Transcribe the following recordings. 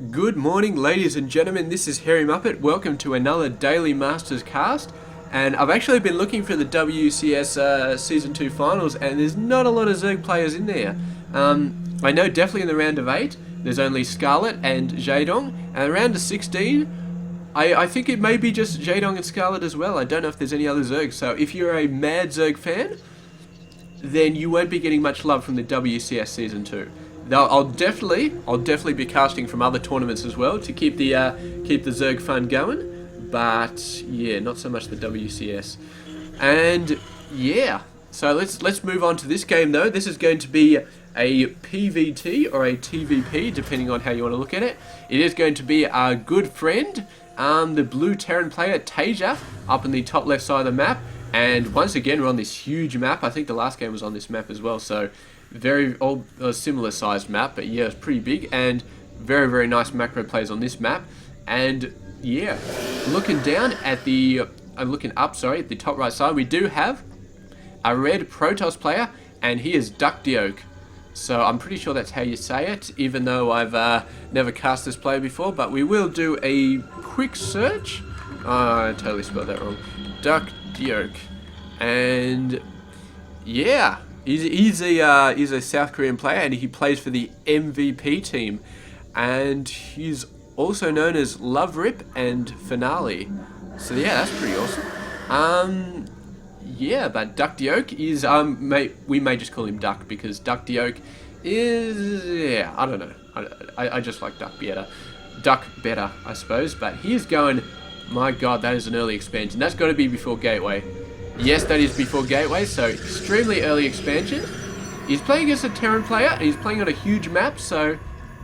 Good morning, ladies and gentlemen. This is Hairy Muppet. Welcome to another Daily Masters cast. And I've actually been looking for the WCS Season 2 finals, and there's not a lot of Zerg players in there. I know definitely in the round of 8, there's only Scarlet and xhaidong, and the round of 16, I think it may be just xhaidong and Scarlet as well. I don't know if there's any other Zerg. So if you're a mad Zerg fan, then you won't be getting much love from the WCS Season 2. Now, I'll definitely be casting from other tournaments as well to keep the Zerg fun going, but yeah, not so much the WCS. And yeah, so let's move on to this game though. This is going to be a PvT or a TVP, depending on how you want to look at it. It is going to be our good friend, the blue Terran player TaeJa, up in the top left side of the map. And once again, we're on this huge map. I think the last game was on this map as well, so very old, similar sized map, but yeah, it's pretty big, and very nice macro plays on this map. And yeah, looking down at the looking up, sorry, at the top right side, we do have a red Protoss player, and he is duckdeok. So I'm pretty sure that's how you say it, even though I've never cast this player before. But we will do a quick search. I totally spelled that wrong. Duckdeok, and yeah. He's a South Korean player, and he plays for the MVP team, and he's also known as Love Rip and Finale. So yeah, that's pretty awesome. Yeah, but duckdeok is we may just call him Duck, because duckdeok is, yeah, I don't know. I just like Duck better, I suppose. But he's going. My God, that is an early expansion. That's got to be before Gateway. Yes, that is before Gateway, so extremely early expansion. He's playing against a Terran player, and he's playing on a huge map, so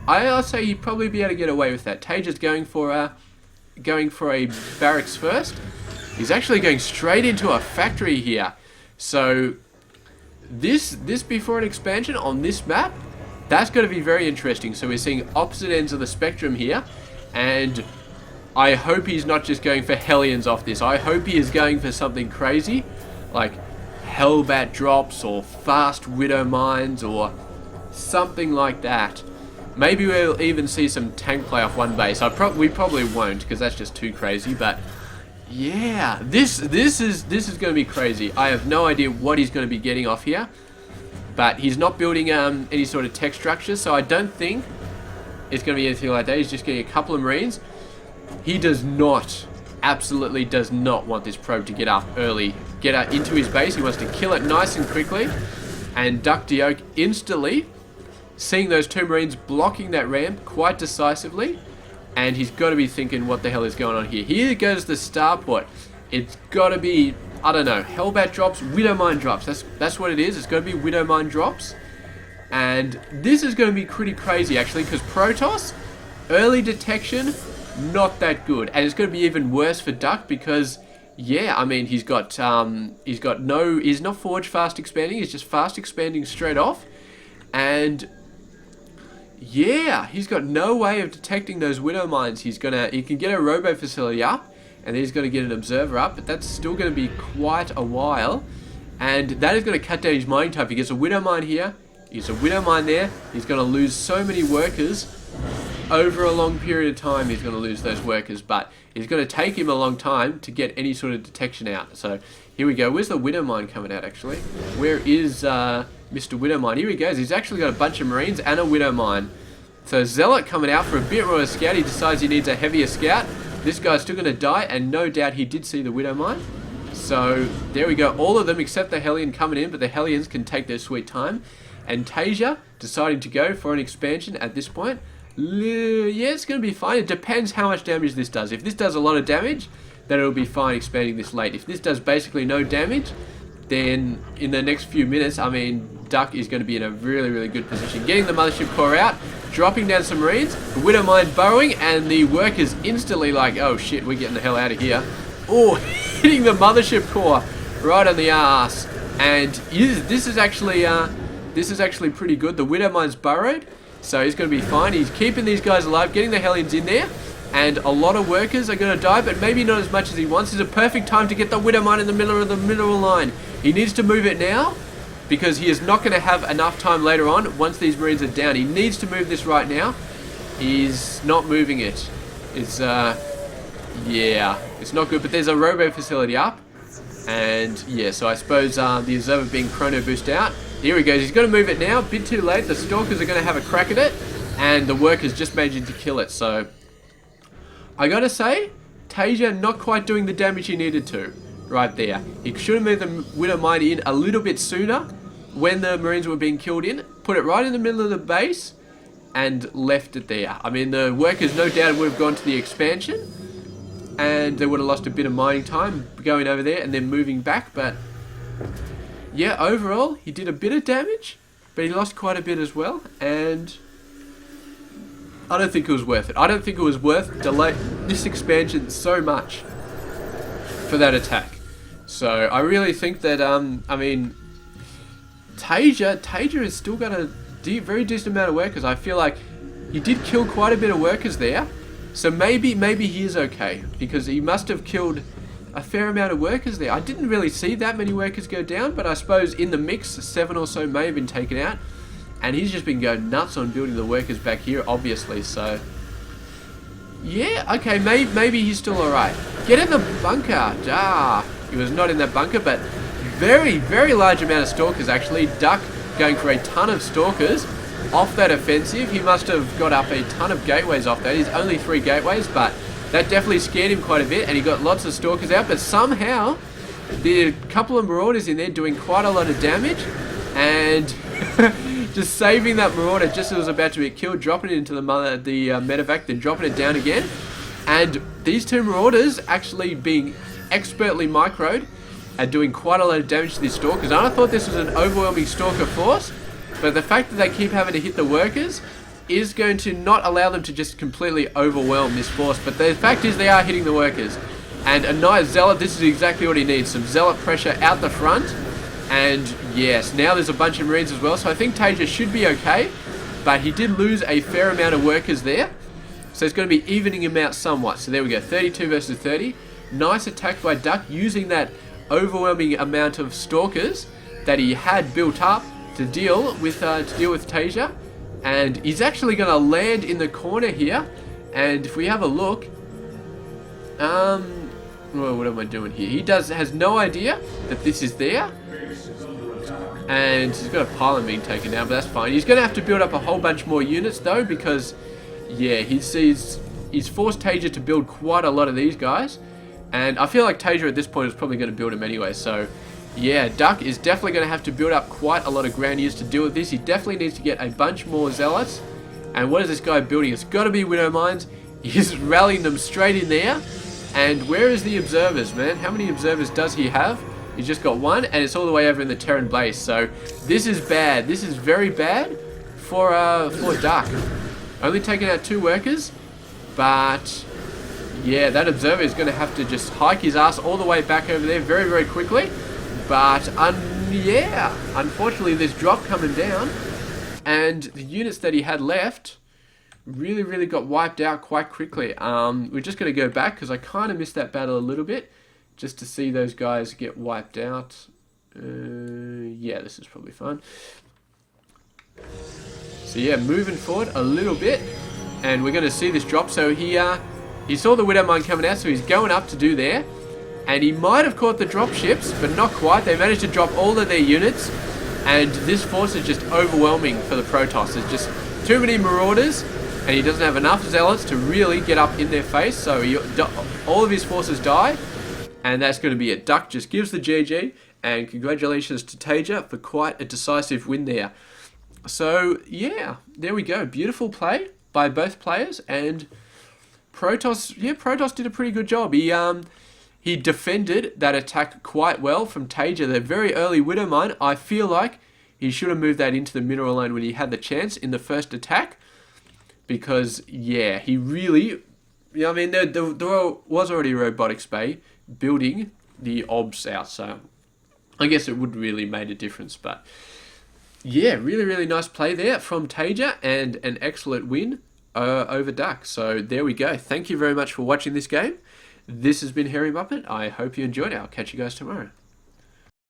I'll say he'd probably be able to get away with that. TaeJa's going for a barracks first. He's actually going straight into a factory here. So this before an expansion on this map, that's going to be very interesting. So we're seeing opposite ends of the spectrum here, and I hope he's not just going for Hellions off this. I hope he is going for something crazy, like Hellbat drops or fast Widow Mines or something like that. Maybe we'll even see some tank play off one base. We probably won't, because that's just too crazy. But yeah, this is going to be crazy. I have no idea what he's going to be getting off here, but he's not building any sort of tech structure, so I don't think it's going to be anything like that. He's just getting a couple of Marines. He does not, absolutely does not want this probe to get up early, get out into his base. He wants to kill it nice and quickly. And duckdeok instantly seeing those two Marines blocking that ramp quite decisively. And he's got to be thinking, what the hell is going on here? Here goes the starport. It's got to be, I don't know, Hellbat drops, Widow Mine drops. That's what it is. It's got to be Widow Mine drops. And this is going to be pretty crazy, actually, because Protoss, early detection, not that good, and it's going to be even worse for Duck because, yeah, I mean, he's not forge fast expanding, he's just fast expanding straight off, and yeah, he's got no way of detecting those Widow Mines. He can get a robo facility up, and then he's going to get an observer up, but that's still going to be quite a while, and that is going to cut down his mining time. If he gets a Widow Mine here, he gets a Widow Mine there, he's going to lose so many workers. Over a long period of time, he's going to lose those workers, but it's going to take him a long time to get any sort of detection out. So here we go. Where's the Widow Mine coming out, actually? Where is Mr. Widow Mine? Here he goes. He's actually got a bunch of Marines and a Widow Mine. So Zealot coming out for a bit more of a scout. He decides he needs a heavier scout. This guy's still going to die, and no doubt he did see the Widow Mine. So there we go. All of them except the Hellion coming in, but the Hellions can take their sweet time. And TaeJa deciding to go for an expansion at this point. Yeah, it's going to be fine. It depends how much damage this does. If this does a lot of damage, then it'll be fine expanding this late. If this does basically no damage, then in the next few minutes, I mean, Duck is going to be in a really good position. Getting the Mothership Core out, dropping down some Marines, the Widow Mine burrowing, and the workers instantly like, oh shit, we're getting the hell out of here. Oh, hitting the Mothership Core right on the ass. And this is actually pretty good. The Widow Mine's burrowed. So he's going to be fine. He's keeping these guys alive, getting the Hellions in there. And a lot of workers are going to die, but maybe not as much as he wants. It's a perfect time to get the Widow Mine in the middle of the mineral line. He needs to move it now, because he is not going to have enough time later on once these Marines are down. He needs to move this right now. He's not moving it. It's, yeah, it's not good. But there's a robo facility up. And, yeah, so I suppose the observer being chrono boost out. Here he goes. He's going to move it now. A bit too late. The stalkers are going to have a crack at it. And the workers just managed to kill it. So, I got to say, TaeJa not quite doing the damage he needed to. Right there. He should have moved the Widow Mine in a little bit sooner when the Marines were being killed in. Put it right in the middle of the base and left it there. I mean, the workers no doubt would have gone to the expansion and they would have lost a bit of mining time going over there and then moving back. But yeah, overall, he did a bit of damage, but he lost quite a bit as well. And I don't think it was worth it. I don't think it was worth delay this expansion so much for that attack. So I really think that, I mean, TaeJa has still got a very decent amount of workers. I feel like he did kill quite a bit of workers there. So maybe he is okay. Because he must have killed a fair amount of workers there. I didn't really see that many workers go down. But I suppose in the mix, 7 or so may have been taken out. And he's just been going nuts on building the workers back here, obviously. So yeah, okay, maybe he's still alright. Get in the bunker. He was not in that bunker, but very large amount of stalkers actually. Duck going for a ton of stalkers off that offensive. He must have got up a ton of gateways off that. He's only 3 gateways, but that definitely scared him quite a bit, and he got lots of stalkers out, but somehow the couple of marauders in there doing quite a lot of damage, and just saving that marauder just as it was about to be killed, dropping it into the medevac, then dropping it down again. And these 2 marauders actually being expertly microed and doing quite a lot of damage to these stalkers. I thought this was an overwhelming stalker force, but the fact that they keep having to hit the workers is going to not allow them to just completely overwhelm this force. But the fact is they are hitting the workers. And a nice zealot, this is exactly what he needs. Some zealot pressure out the front. And yes, now there's a bunch of Marines as well. So I think TaeJa should be okay. But he did lose a fair amount of workers there. So it's going to be evening him out somewhat. So there we go, 32 versus 30. Nice attack by Duck using that overwhelming amount of stalkers that he had built up to deal with TaeJa. And he's actually going to land in the corner here. And if we have a look, well, what am I doing here? He has no idea that this is there. And he's got a pylon being taken down, but that's fine. He's going to have to build up a whole bunch more units though, because yeah, he's forced TaeJa to build quite a lot of these guys. And I feel like TaeJa at this point is probably going to build him anyway. So yeah, Duck is definitely going to have to build up quite a lot of ground units to deal with this. He definitely needs to get a bunch more zealots. And what is this guy building? It's got to be Widow Mines. He's rallying them straight in there. And where is the observers, man? How many observers does he have? He's just got 1, and it's all the way over in the Terran base. So this is bad. This is very bad for Duck. Only taking out 2 workers, but yeah, that observer is going to have to just hike his ass all the way back over there very quickly. But yeah, unfortunately, there's drop coming down, and the units that he had left really got wiped out quite quickly. We're just going to go back because I kind of missed that battle a little bit, just to see those guys get wiped out. Yeah, this is probably fun. So yeah, moving forward a little bit, and we're going to see this drop. So he saw the Widow Mine coming out, so he's going up to do there. And he might have caught the drop ships, but not quite. They managed to drop all of their units, and this force is just overwhelming for the Protoss. There's just too many marauders, and he doesn't have enough zealots to really get up in their face, so all of his forces die, and that's going to be it. Duck just gives the GG, and congratulations to TaeJa for quite a decisive win there. So yeah, there we go. Beautiful play by both players, and Protoss did a pretty good job. He defended that attack quite well from TaeJa. The very early Widow Mine, I feel like he should have moved that into the mineral line when he had the chance in the first attack. Because, yeah, he really... I mean, there was already a robotics bay building the obs out, so I guess it wouldn't really made a difference. But, yeah, really nice play there from TaeJa, and an excellent win over Duck. So, there we go. Thank you very much for watching this game. This has been Hairy Muppet. I hope you enjoyed it. I'll catch you guys tomorrow.